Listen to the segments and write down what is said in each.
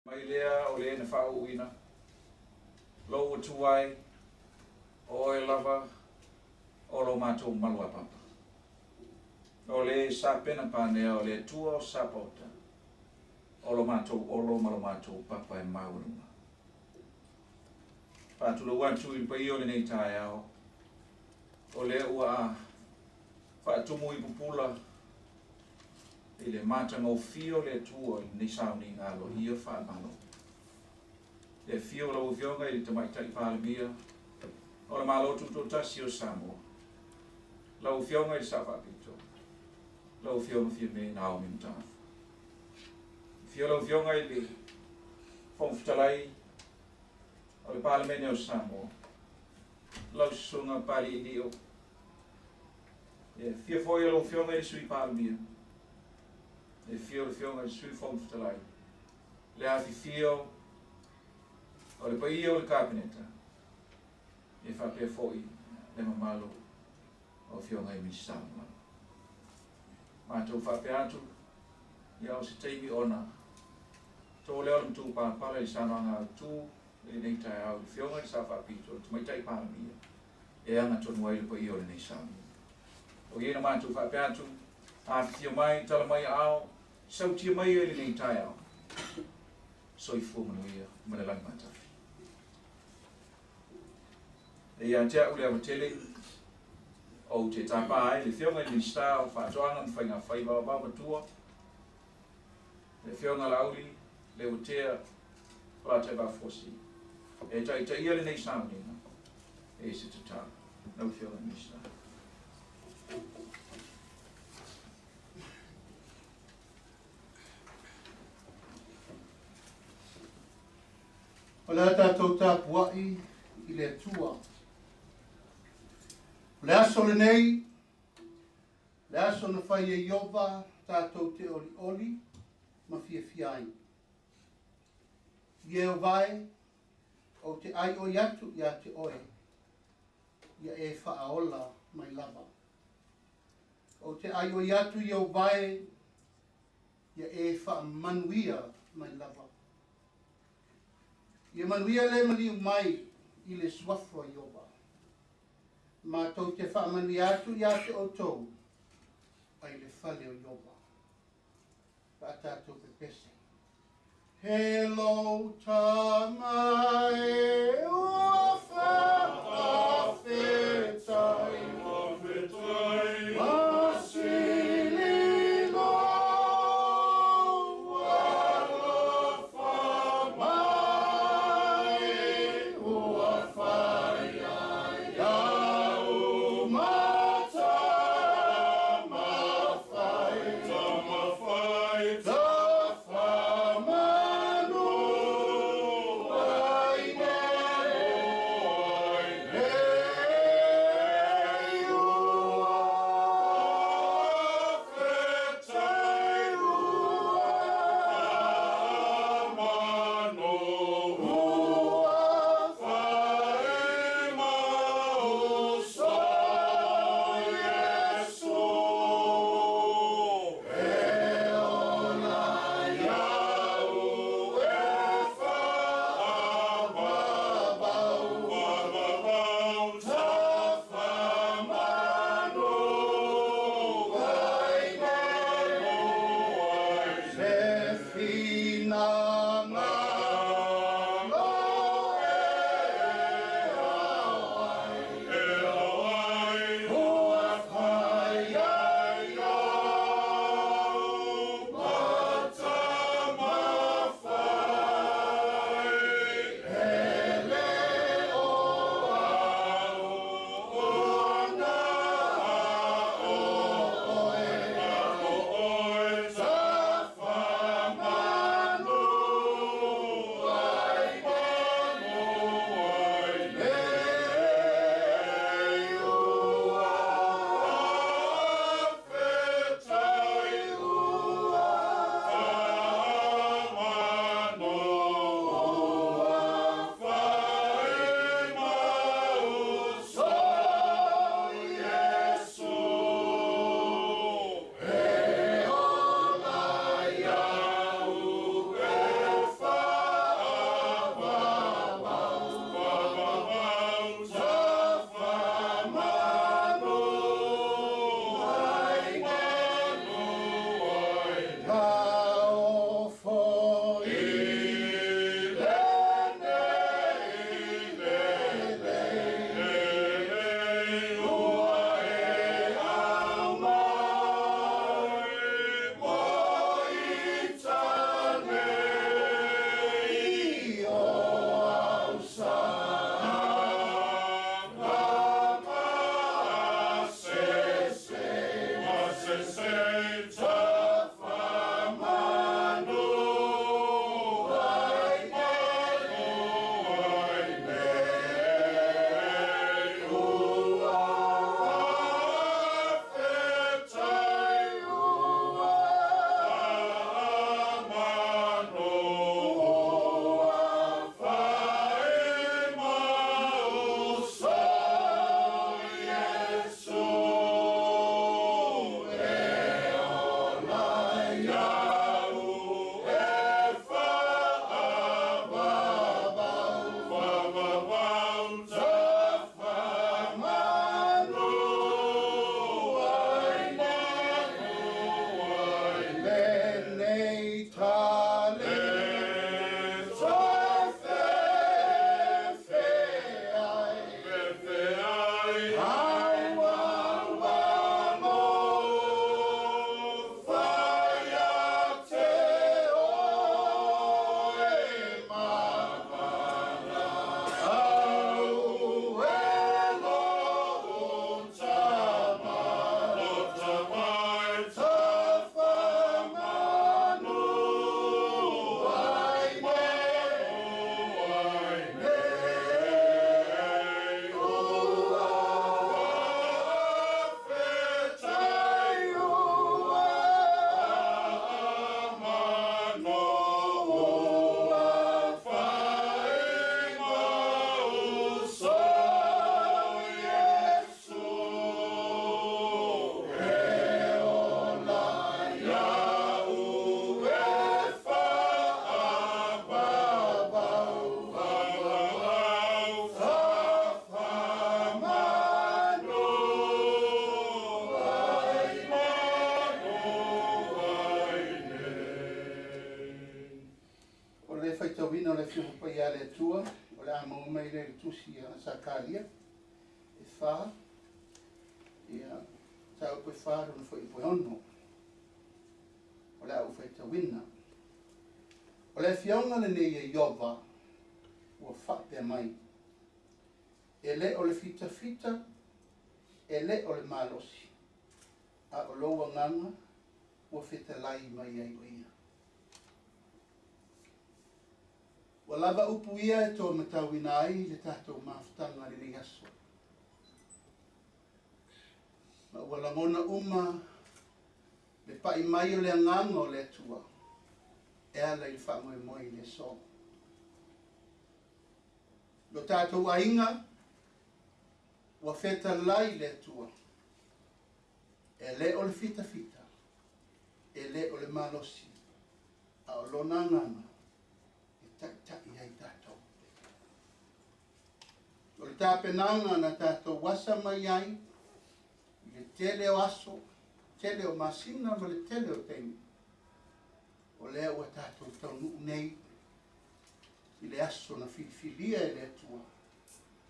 Mai lea o le na whauina. Lo o tuai, o e lava, o lo mātou malua papa. O le sa pena pānea o le tua o sapota. O lo mātou olo malo mātou papa e mauruma. Pātula wantu i pai o le nei tae ao. O le ua a whaatumu i pupula. I le mātanga o fio le tua i nei sauni ngalo hia whaamalo. Le fio lau fionga i le tamaitai pālamia. O le malo tuto tasi o Samoa. Lau fionga i le Sawapito. Lau fionga fia me Naomi Mtafu. Fio lau fionga i le Fongfutalai. O le Pālamene o Samoa. Lau sunga pari i dio. Fia foi lau fionga i le sui pālamia. Le fionga i le sui Fongfutalai. Le afi fio o le pai o le kabineta. E whapea foi le mamalo o fionga i misama. Mātou whapea atu i au se teimi ona. Tō leo le mtu pāpala i sananga tū e nei tai au le fionga i sa whapito. Tu mai tai pāmia. E anga tonu ai le pai o le nei sami. O iena mātou whapea atu a whitia mai, tala mai ao, sautia mai e le nei tai au. Soifu manuia, malalang matafi. E ia tea ule awa tele o te tapa ai, le whionga i lista o whaatoanga mwhainga whaiwa wawa tua. Le whionga lauli, le o tea plata e wafosi. E tai ia le nei saunina, e se te tā, nau whionga i lista. O le tātou tāpuai i le tua. Le aso le nei, le aso na whai e Iova, tātou te oli oli, ma fia fiai. Ie o vai, o te ai o iatu ia te oe, ia e whaaola mai lava. O te ai o iatu ia o vai, ia e whaamanuia mai lava. Ia manuia le maliu mai i le suafo Iova. Ma tau te whaamani atu i ate o tau, ai le whale o Iova. Pa tātou pepese. Hello, tamae, o whakawhetai, masili no, wala whamai, ua whai ai au mata, mawhai, ta whamanu, waine, fiho pa ia le tua, o le amo mai le tusi a Sakalia, e wha, ia tau koe wha runa fo i poe ono, o le au fai tawina. O le fionga le nei e Iova, ua wha pe mai, e le o le fita fita, e le o le malosi, a o loa nganga, ua fita lai mai ai o ia. Wa lava upu ia e tō matauina ai le tātou mawhitanga le ni aso. Ma ua langona uma le pai mai o le anganga o le atua. E ala i whamoe moi le so. Lo tātou ainga ua feta lai le atua. E le o le fita fita. E le o le malosi. A o lona nganga. Tak ia i tātou. O le tāpenanga na tātou wasa mai ai, i le tele o aso, tele o masina, ma le tele o teimi. O lea ua tātou tau nuu nei, i le aso na filifilia e le atua,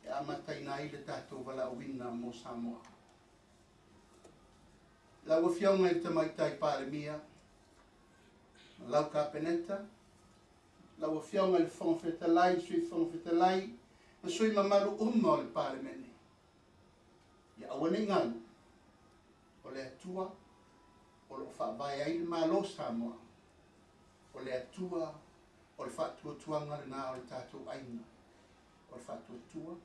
e amataina i le tātou wala awina mo Samoa. La ua fionga i tamaitai Pāremia, ma lau Kapeneta, la ua fionga le whangwhetalai, sui whangwhetalai, na sui mamaru o le Pāremene. Ia awane ngalu, o le atua, o le whaavai ai le malo Samoa, o le atua, o le whaatuatuanga le nā o le tātou aina, o le whaatuatua,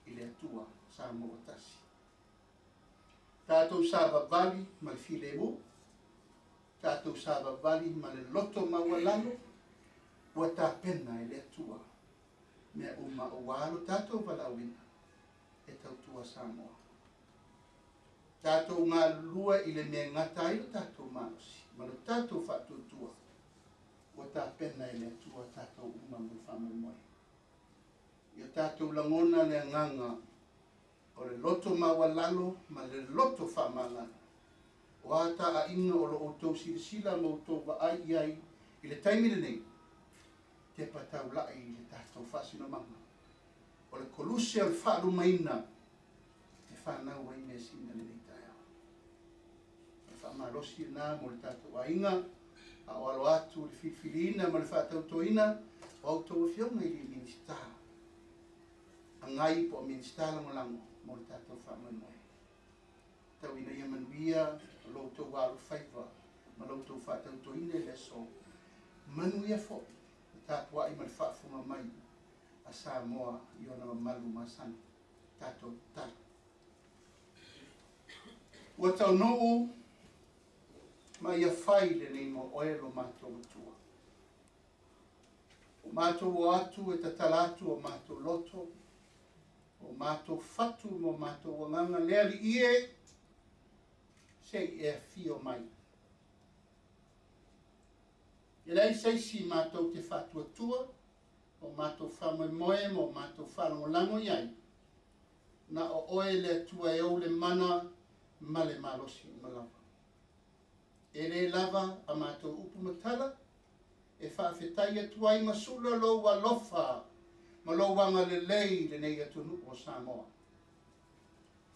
i le atua Samoa tasi. Tātou Savavali, ma le Filemu, tātou Savavali, ma le loto maualalo, ua tāpena e le atua, mea uma o wālo tātou walawina, e tautua Samoa. Tātou ngā lua i le mea ngata i le tātou malosi, ma le tātou whatuatua, ua tāpena e le atua tātou uma mui whamoimoe. Ia tātou langona le nganga, o le loto mawalalo, ma le loto whamalana. O ata a inga o lo outou silasila ma outou wa ai iai, i le taimile nei, te patau lai i le tātou whasina manga. O le koluse al whaaru maina, te whanau ai me sina le nei tai au. Le whaamarosi nā mo le tātou ainga, a o alo atu le whiwhirina ma le whaatautoina, o autou a fionga i le ministā. A ngai po ministā lango lango, mo le tātou whaamainoe. Tau ina ia manuia, loutou waru whaiva, ma loutou whaatautoina le so. Manuia fo. Tāpua i mali whaafunga mai a Samoa i ona malu masani tātou tātou. Ua tau noo mai a whai le nei mo oelo mātou atua. O mātou o atu e tatalatu o mātou loto, o mātou fatu mo mātou wanganga lea li ie, se e fio mai. E lei seisi mātou te whatuatua, o mātou whamoemoe mo mātou whanongolango iai, na o oe le atua e o le mana ma le malosi malawa. E le lava a mātou upu matala, e whaafetai atua i masula lo wa lofa, ma lo wanga le lei le nei atunu o Samoa.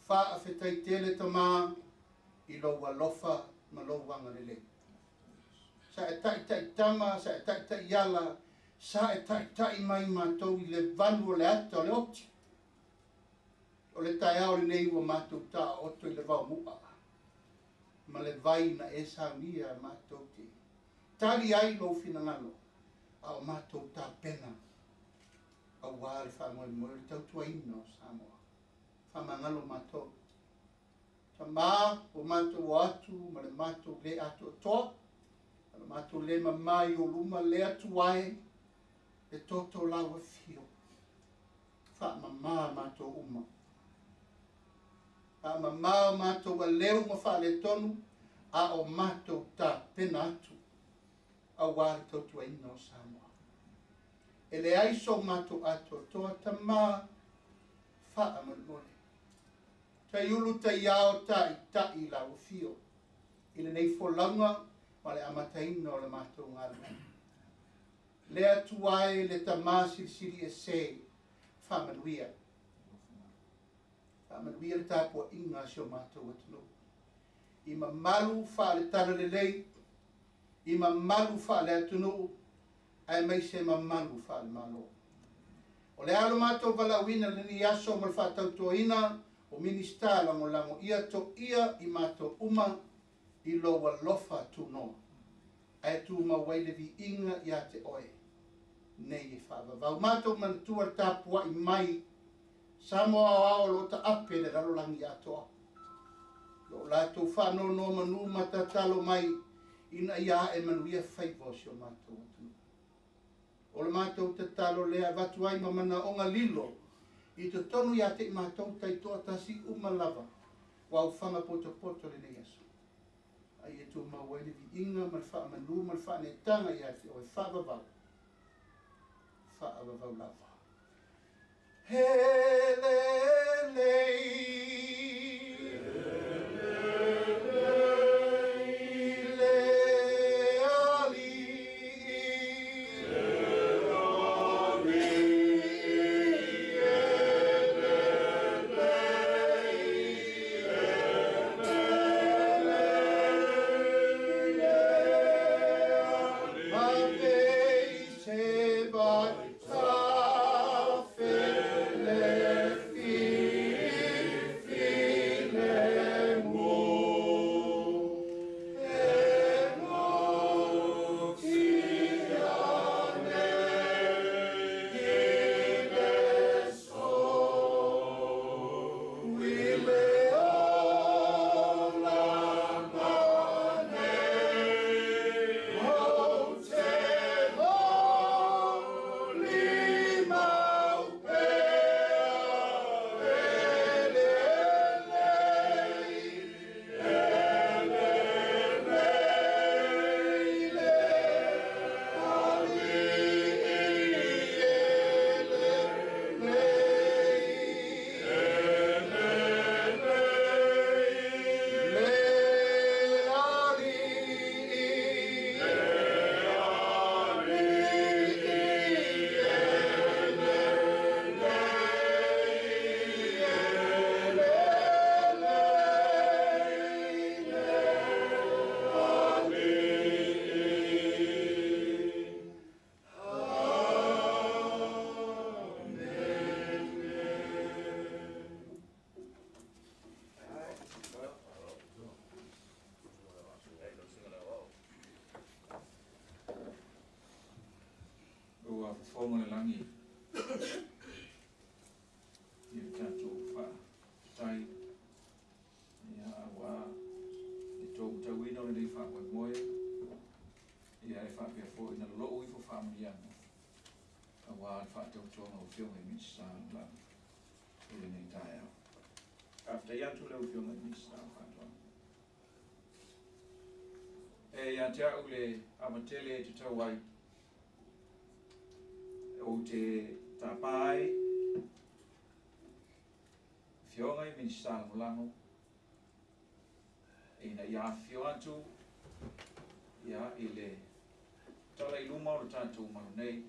Whaafetai tele tamā i lo wa lofa, ma lo wanga le lei. Sa e tai tama, sa e tai yala, sa e tai mai mātou i le vanu o le ata o le oti. O le tai au le nei ua mātou tā oto i le vau mua. Ma le vai na e sa mia mātou te. Tari ai lo fina ngalo, a o mātou tā pena. A wāre whamoe moe le tautua ino Samoa. Whamangalo mātou. Ta mā o mātou o atu, ma le mātou le atu o toa. Mātou le mamai o luma le atuai, e toto lawa fio. Wha mamā mātou uma. Wha mamā mātou a leo ma wha le tonu, a o mātou tā pena atu. A wāre tautua ino Samoa. E le aiso mātou atu toa ta mā wha amalmole. Ta iulu ta iao ta i lawa fio. I le nei folanga, ma le amataina o le mātou ngālu. Le atuai le tamasi siri e se whamanuia. Whamanuia le tāpua inga sio mātou atunu. I mamalu wha le tana le lei, i mamalu wha le atunu, ai mai se mamalu wha le malo. O le alo mātou walawina le ni aso mal whatautoina, o minista lango ia to ia i mātou uma i loa lofa tu no. Ai tu ma waile vi inga ia te oe. Nei e whawa. Vau mātou manatua tāpua i mai, Samoa ao lo ta ape le ralolangi atoa. Lo lātou whano no manu matatalo mai, ina ia e manuia whaivo si o mātou atu. O le mātou te talo lea watu ai mamana o ngā lilo, i te tonu ia te mātou taitoa tasi umalava, wau whanga poto le nei aso. Ai e tu mawele vi inga mal wha manu mal wha ne tanga ia te o e whavavau. Whavavau lava. Fonga le langi. Ia tātou wha tai. Ia awa. I tō tauina le wha koe moe. Ia e wha pia fo ina loo i fo wha marianga. Awa le wha tau tonga o whionga i misa la. Ia nei tai au. After iatu leo whionga i misa wha toa. E ia te au le amatele e te tau ai. O te tapai whionga i minista mulango e na ia whio atu ia i le tala i luma o le tātou maru nei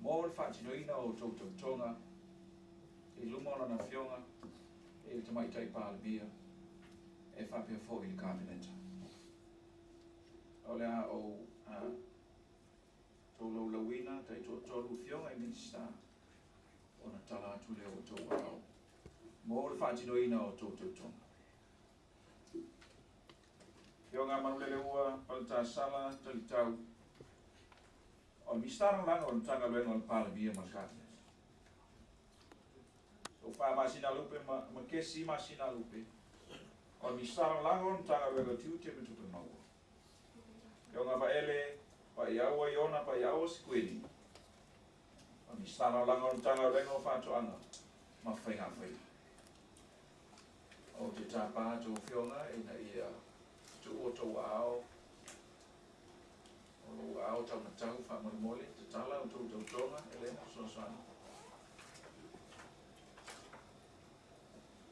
mō le whaatinoina o tōtou tonga i luma o na whionga e le tamaitai pālabia e whapea fō i le kāmineta o le a o tō lauina, tai tō tōru whionga i minista o na tala atu leo o tō wao. Mō le whaatinoina o tōtou tonga. Whionga manulele ua, palata sala, tali tau. O mistara langa o tanga luenga o le pālabia malkate. O wha masina lupe, ma kesi masina lupe. O mistara langa o tanga luenga tiu te metupe maua. Whionga va ele, pa iaua iona pa iaua sikuini. Pa mi stana langa o tanga rengo whātoanga. Ma whaiha whai. O te tāpā tō whionga e na ia tu o tō ao. O ao tau na tau whamorimole. Te tala o tō tau tonga e lena soasana.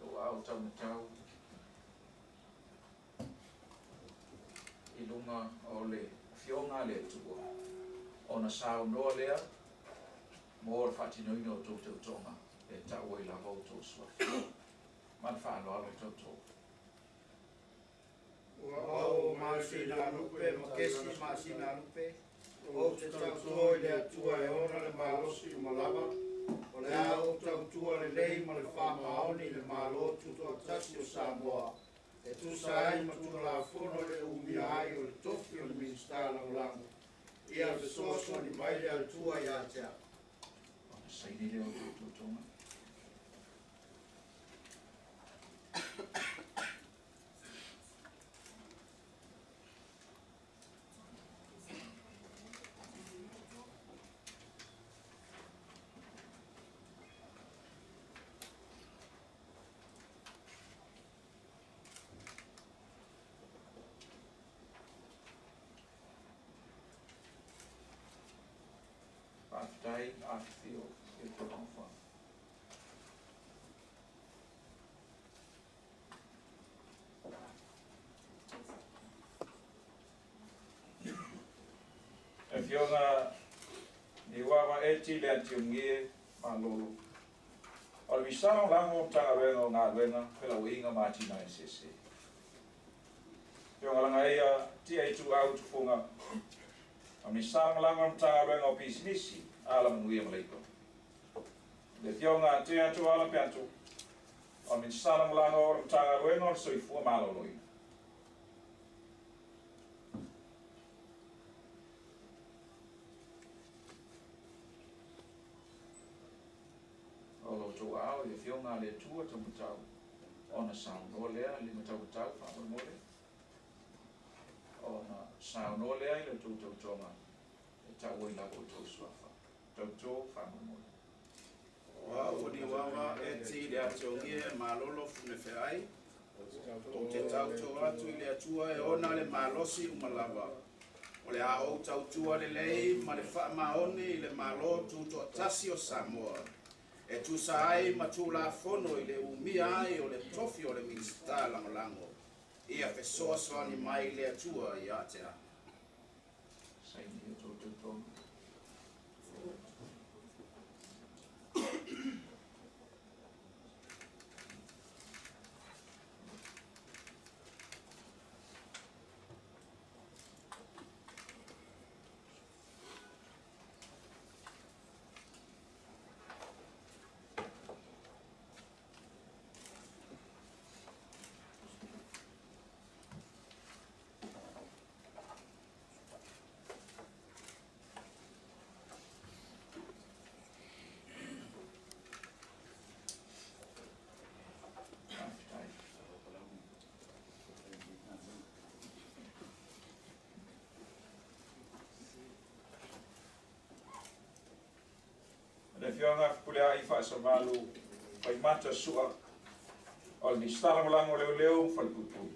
O ao tau na tau. I lunga o le whionga le tua. ona sao no lea mo fatinoina o tō tonga e tau ai lava o tō sua. Man whāloa o tō tō. O maasina lupe, makesi maasina lupe. O te tautua i le atua e ora le malosi o malava. O le au tautua le lei ma le whamaoni le malo tuto tasi o Samoa. E tu sai ma tu la fono le umi ai o le tofi o le ministala o lango. Ia le soso ni mai le atua i atea. Ona saini leo tō tonga. Aftai, afio, e tō konfa. E fionga ni wawa eti le atiungie malolo. O le misano lango tanga wenga o ngā wenga, pela winga mātina e sese. Fionga langa ea tia i tu au tu funga. A misano lango tanga wenga o pisinisi, ala manuia malaiko. Le fionga tia tu ala piantu. O misano lango o tanga wenga o soifua maloloi. Tō ao e whionga le tua tamutau. Ona sauno lea le matau whamamore. Ona sauno lea i le tūtau tonga. E tau i lako tō suafa. Tō whamamore. Wa uni wawa e ti le ationgie malolo fune feai. O te tauto atu i le atua e ona le malosi umalava. O le ao tautua le lei ma le whaamaoni i le malo tūto tasi o Samoa. E tu sai ma tu la fono i le umia ai o le tofi o le minsta lango. Ia fe soa ni mai le atua i atea. Saini e tō tonga. Le fionga pulea i whaasamalu pai mata sua o ni starangolango leo whalpupui.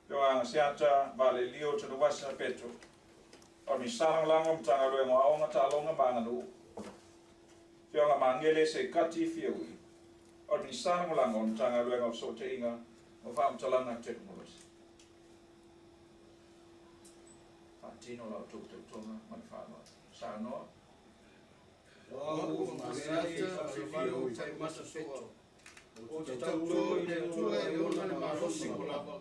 Fionga seata vale lio tunu wasa petro o ni starangolango mtanga luengo aonga talonga manganu. Fionga mangele se kati fiaui o ni starangolango mtanga luengo sote inga o whaamtalanga teknolosi. Tino la tonga manfaama sano O masata fio tai masa petro. O te tauto i le tua e ona le marosi ko lava.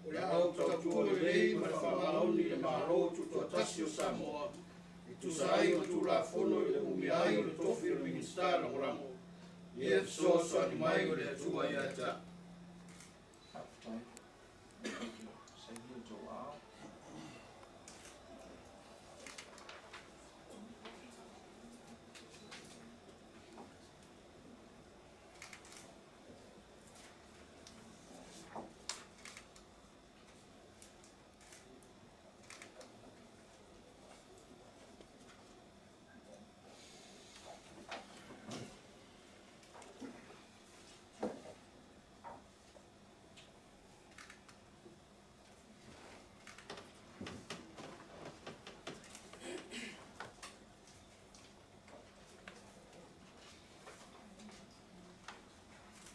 O le au tauto i lei ma le whamaoni le maro tuto tasi o Samoa. I tu sai o tu la fono i le umiai o le tofi o le ministar o rango. Ia soso ani mai o le atua i ata.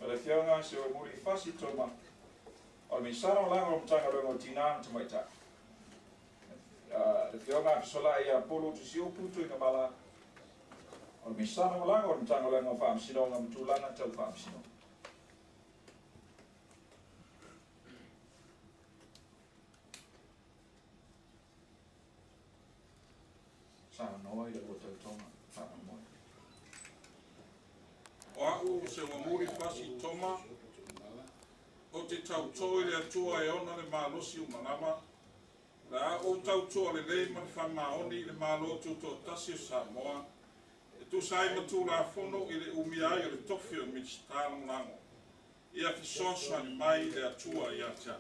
Le fionga se o muri fasi toma. O mi saro lango mtanga rengo tina tamaita. le fionga fisola ia polo tu siu putu ina mala. O le misana o langa o le tango lenga o whaamsino ngam tūlanga tau whaamsino. Sāna noa i le o tau tonga, whaama moe. O au se wa muri pasi toma, o te tau toi le atua e ona le malosi o malama, la o tau toa le lei man whamaoni le malotu to tasi o Samoa, e tu sai matu la fono i le umiai o le tofi o Mitstano lango, ia fisosa ni mai le atua i atia.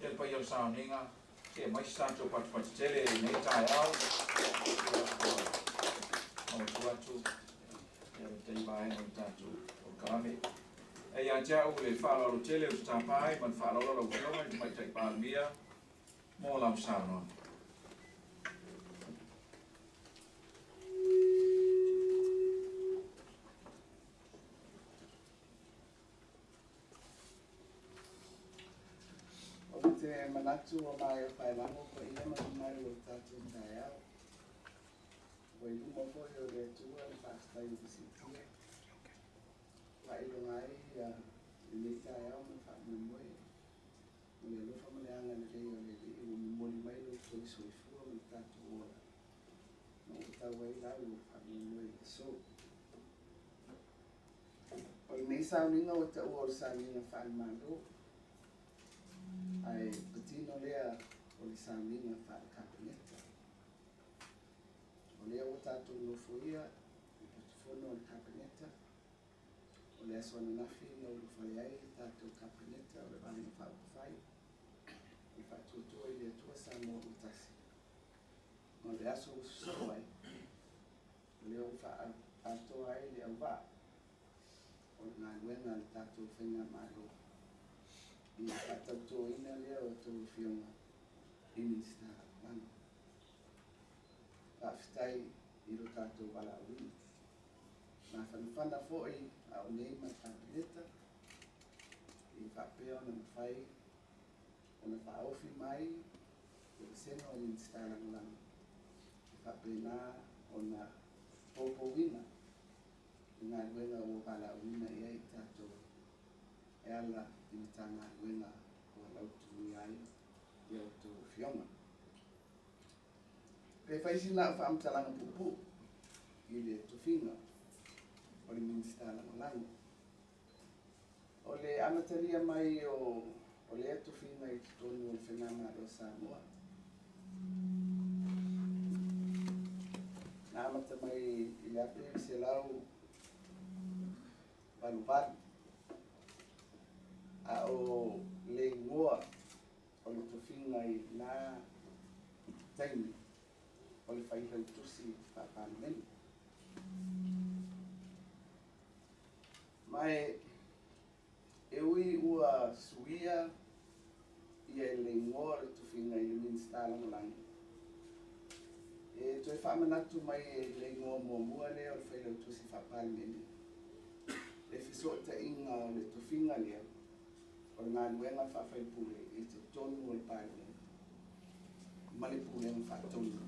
Ele pa iau sauninga, ke mai santo pat tele nei tai au. O tuatu, ele tei vai no tatu o kame. E ia tia u le whala o tele o tapai, man whala o lo kionga, i mai tai palmia, mo lau sauno. Manatu o mai o Pailango ko ia mai o tatu tai au. O i lumo ko o le tua le pastai i sitia. Wa i lungai i le tai au me wha mumoi. O le lufa male anga le rei o le rei o mumoli mai lo tui soifua me tatu ora. No o tau wai lau o wha mumoi le so. O i mei sauninga o te ua o sauninga wha mando. Ai patino lea o le sauninga whae kapeneta. O lea o tātou lofoia, i patufono o le kapeneta. O lea soana nafi o le whale ai, tātou kapeneta o le vane whaupawhai. I whatuatua i le atua sa mo o tasi. O le aso o suai. O lea o wha atoa ai le au wā. O le ngā luenga le tātou whenga mālo. I atautoa ina lea o tō whionga i minsta lana. Whawhitai i ro tātou wala wini. Nā whanawhana fōi a o nei ma kāpileta. I whapea o na mawhai o na whaofi mai o le sena o minsta lana. I whapea nā o na pōpō wina. I ngā luenga o wala wina i tātou e ala i tanga wena o lautu i ai i au tō whionga. Pei whaisina o whaamtalanga pupu i le tuwhinga o le minsta langa lango. O le amataria mai o le tuwhinga i tutonu o le whenama o Samoa. Nā amata mai i le ape i se lau waluwalu. A o le ngoa o le tuwhinga i nā taimi o le whaihau tusi whapāmeni. Mai e ui ua suia ia le ngoa le tuwhinga i le minsta langolangi. E toi whamanatu mai le ngoa mua lea o le whaihau tusi whapāmeni. E fisota inga o le tuwhinga lea. O ngā luenga whawhai pule i te tonu o le pāle. Male pule ng whatonu.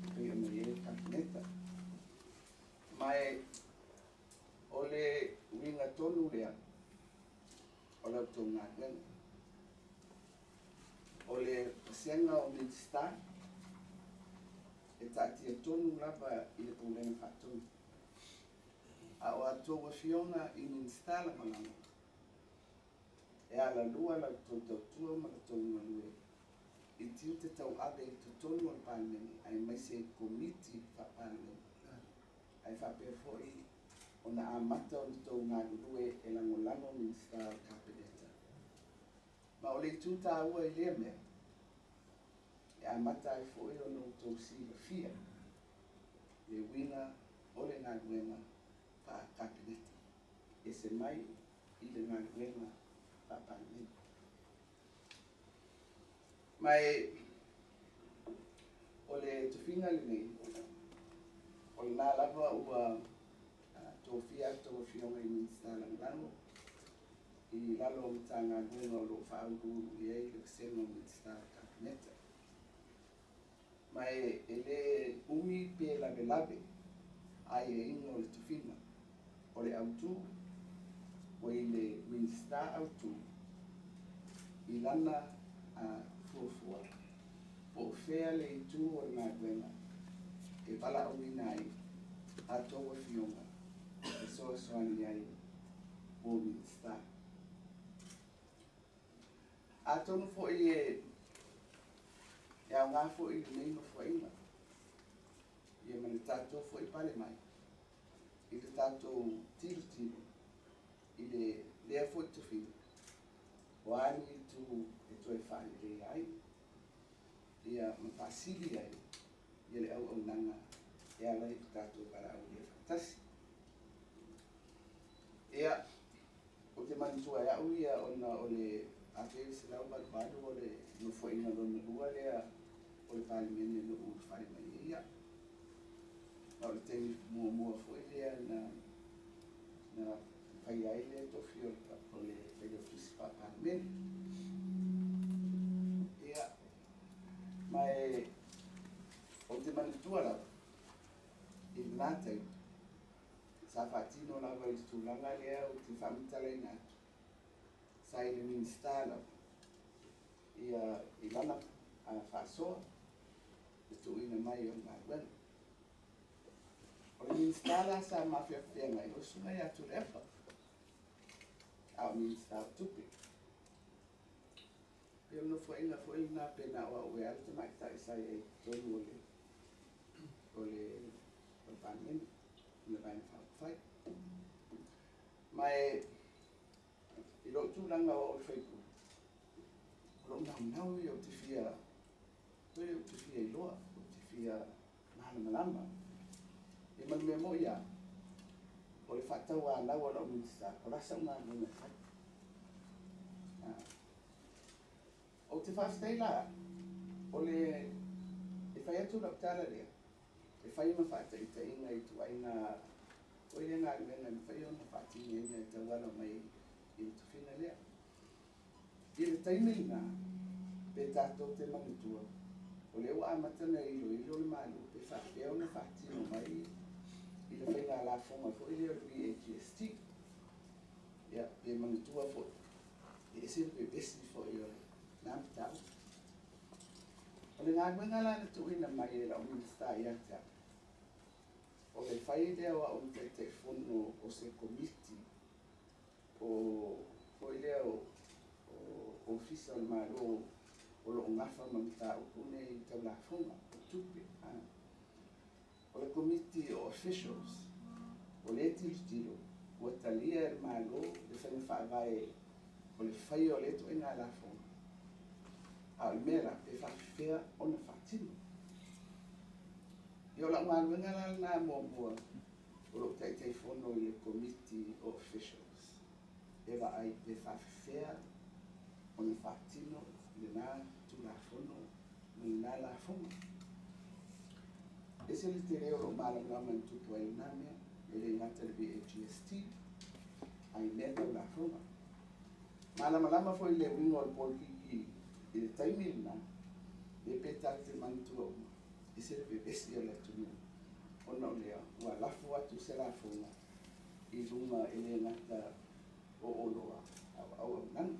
Pei o mei e kakineta. Mai o le winga tonu lea. O lau tō ngā luenga. O le pasianga o minsta. E tātia tonu lava i le pule ng whatonu. A o atoa whionga i minsta la malama. E ala lua la tōtua ma la tōnua lue. I tiu te tau ade i te tonu al pāleni, ai mai se komiti whapāleni. Ai whapea fōi ona amata o tou ngalulue e langolano Minista Kapineta. Ma o le tūtāua I lea mea, e amata e fo o no tou silafia, le winga o le ngaluenga pa Kapineta. E se mai I le ngaluenga pa Parlamento. Mai o le tufinga le nei, o le nā lava ua tōwhia tōwhionga I Minista Langlango, I lalo o mtanga ngwenga o lo whaanguru I ei le kseno Minista Kapineta. Mai e le umi pe lave lave, ai e ingo le tufinga, o le autu, o I le Minista autu, I lana fuafua, po fea le itu o ngā ngwenga, e pala au nai, a tōwa fionga, e soa soani ai, o Minista. A tonu fo I e au ngā fo I le neino fo inga, I e mani tātou fo I pale mai, I le tātou tiro, I le lea fo I tuwhinu, o ani I tu e toi whani le ai, ia mapasili ai, ia le au nanga, e ala I tātou para au le whatasi. Ia, o te manitua e au ia ona o le ake se lau balu o le no fo ina lona lua lea o le palimene no u whare mai ia. O le temi mua fo lea na whai ai le tofi o le whai ofisi pa palimene. Ia, mai o te manitua lau, I nātai, sa whatino lava I tūlanga lea o te whamitala I nātu. Sa I le Minista lau, I lana whasoa, I tuina mai o ngā wena. O le Minista la sa mawhiawhia ngai, o sunga I atu refa. Au Minista o tupi. Peo no whainga nā pena o ue alta mai tai sai e tonu o le Parliament, le vaina whai. Mai, I lo tūlanga o whaiku. O lo nau I o te whia, koe o te whia I loa, o te whia malama. E manu mea mo ia, o le whatau a nau o lo Minista, o rasa unga ngā whai. O te whastei la, o le, e whai atu raptala rea, e whai ma whata I te inga I tu aina, o I ngā ruenga ni whai ona whati I inga I te wala mai I tu whina lea. I le taimei ngā, pe tātou te manitua, o le ua amatana ilo le malu, pe whawhia ona whati no mai, I le whai ngā la whonga fo I leo lui AGST. Ia, pe manitua fo, I ese pe besi fo I ole. Nā tau. O le ngā ngā la na tuina mai e la o Minista I ata. O le whai lea wa o te whono o se komiti o I lea o ofisa o le maro o lo ngafa mamita o kune I tau la whonga o tupe. O le komiti o officials o le tiro o talia e maro le whainga whaavae o le whai o le tuina la whonga. A mera pe whawhia o na whatino. I o la ngā ruenga la nā mua o lo te whono I le committee officials. E wa ai pe whawhia o na whatino le nā tu la whono le nā la whonga. E se le te reo lo mālanga man tupu ai nā mea e le ngata le BAGST ai mea tau la whonga. Mālama fo I le wingo al polki I le taimiri nā, e peta te manitua uma, I se le bebesi o le tunu, ona o lea, ua lafu atu se la whonga, I runga e le ngata o oloa, au nana,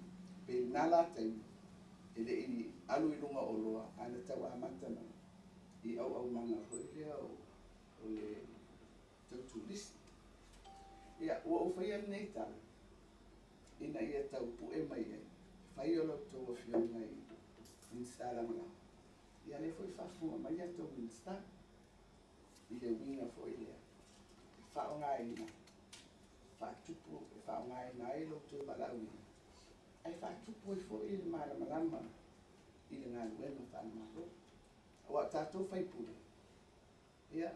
pe nā la taimi, e le I alu I runga oloa, ana tau amatana, I au nanga hoi lea o le tautulisi. Ia, ua ufaya nei tala, ina ia tau pu e mai e, whai o lau tō whionga I Minista Langlango. Ia le foi whafunga mai ato Minista, I le winga foi lea. Whaonga ina, whātupu, e whaongai nai lo tui malawi. Ai whātupu e fo i le malama i le ngā luenga whanamaro. Wa tātou whaipule. Ia,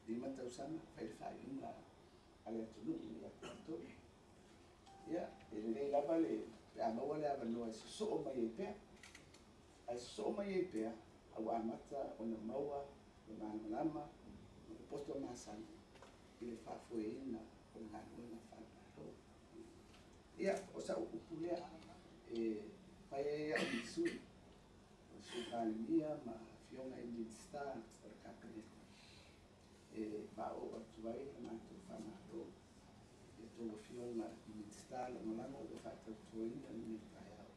di matausanga, whai le whaiunga ale atunu i le tātou. Ia, e le rei lava le amaua le avanoa e so mai e pēr. Ai so mai e pēr, au amata o na maua, le malama, le poto masani, i le whafueina o le ngā luenga whanamaro. Ia, o sa upulea, pai e a misui, o sukalimia ma fionga e Midstar o le kakaneta. Mao atu ai le mātou whamaro, e tō fionga i Midstar le malama o le whatau tuaina ni tai au.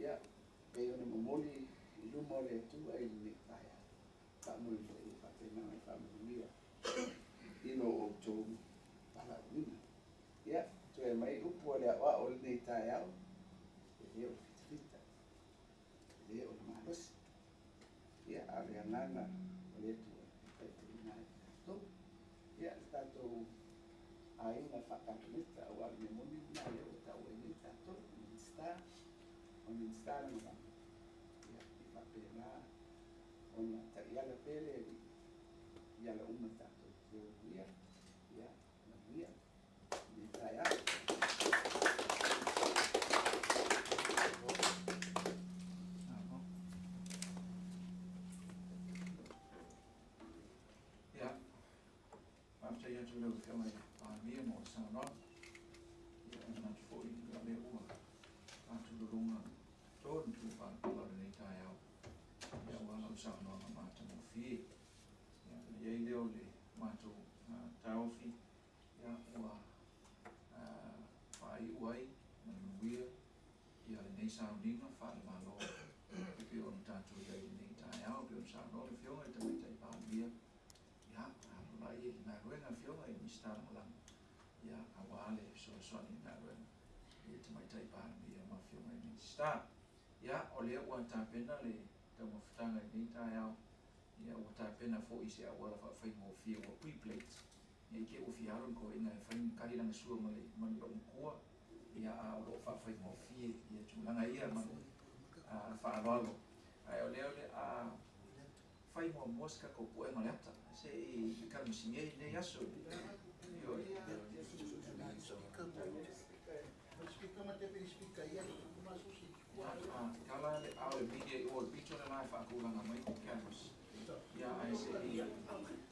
Ia, pei o na momoli i luma o le atua i ni tai au. Whamori le i whatena mai whamuria. Ino o tō palawina. Ia, tō e mai upu o le awa o le nei tai au. Leo fitfita, leo malos, ia arianana, letu ina to, ia tato aina whakakaneta o ari moni na leo tau e ni tato, on insta na ma, ia i whapena, ona ta iala pere, iala uma tato, ia, na ia, ni tai au. After you to look at my VM or sound up, and not for you to be over. After the room, told to find a lot of the tie out. Yeah, one of sound on a matter of fee. Yeah, the Yale, Mato, Taufi, yeah, or Pai Way, and Weir, yeah, the sounding of Falmalo. If you want to the tie out, you sound all if you're to make a beer. Ya, lai na ruenga fionga i mistara lang. Ya, awale so soni na ruenga. I te mai tai pāna i ma fionga i mistara. Ya, o lea ua tāpena le tau mawhitanga i nei au. Ya, ua tāpena fo i se awala whai mo fia ua pre-plates. Ya, i ke uwhi aron ko inga e whai kariranga sua ma le mani o mkua. Ya, a o lo whai mo fia i tūlanga ia mani whaaralo. Ai o lea a fai mo mosca ko pu e maleta se i kalu singe nei aso yo Speaker mate pe speaker ia kuma susi. kala le au media o bicho na life a kula na mai campus ya ai se i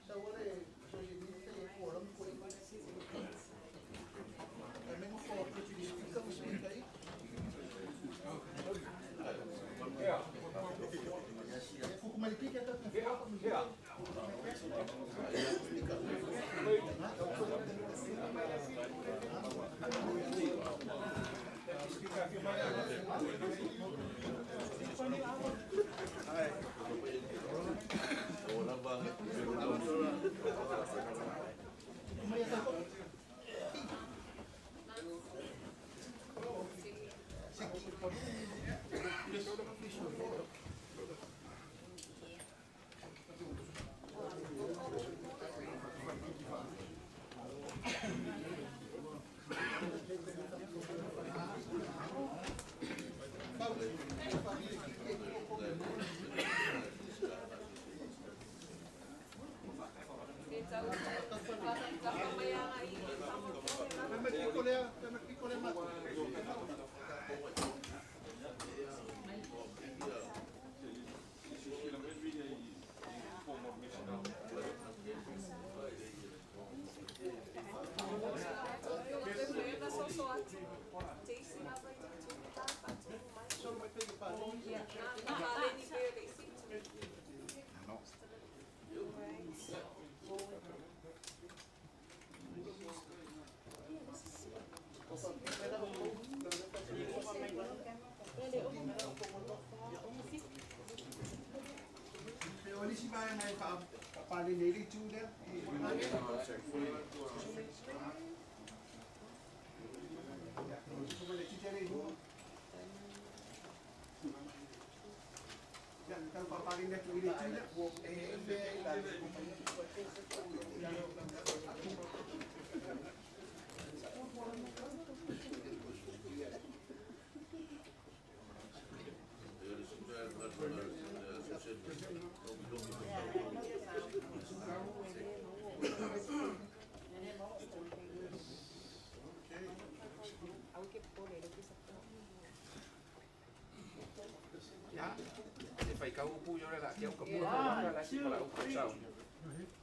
Sa wale so ye ni te ko ram ko i. Me mo ko pe speaker mo speaker ia. Yeah. Fukumalipika tata. Yeah.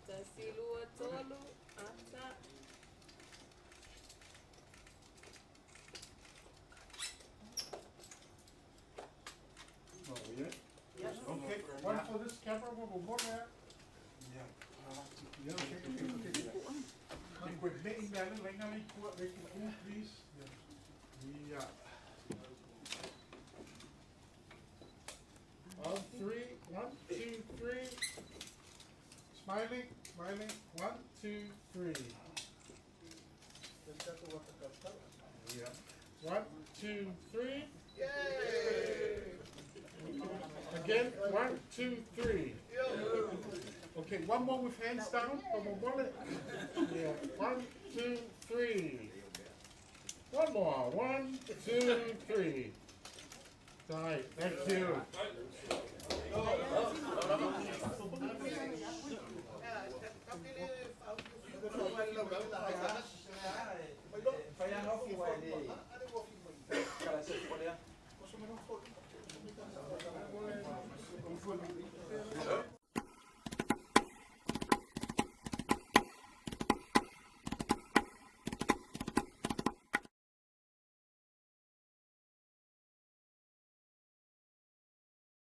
Tasilua tolu, ata. Oh, yeah? Yes. Okay, one for this camera, one more there. Yeah, okay. Quit making that in like how you quit making cool, please. Yeah. On three, 1, 2, 3. Smiling, smiling. 1, 2, 3. Yeah. 1, 2, 3. Yay! Again, 1, 2, 3. Okay, one more with hands down. Come on, one. Yeah. 1, 2, 3. One more. 1, 2, 3. Right. Thank you.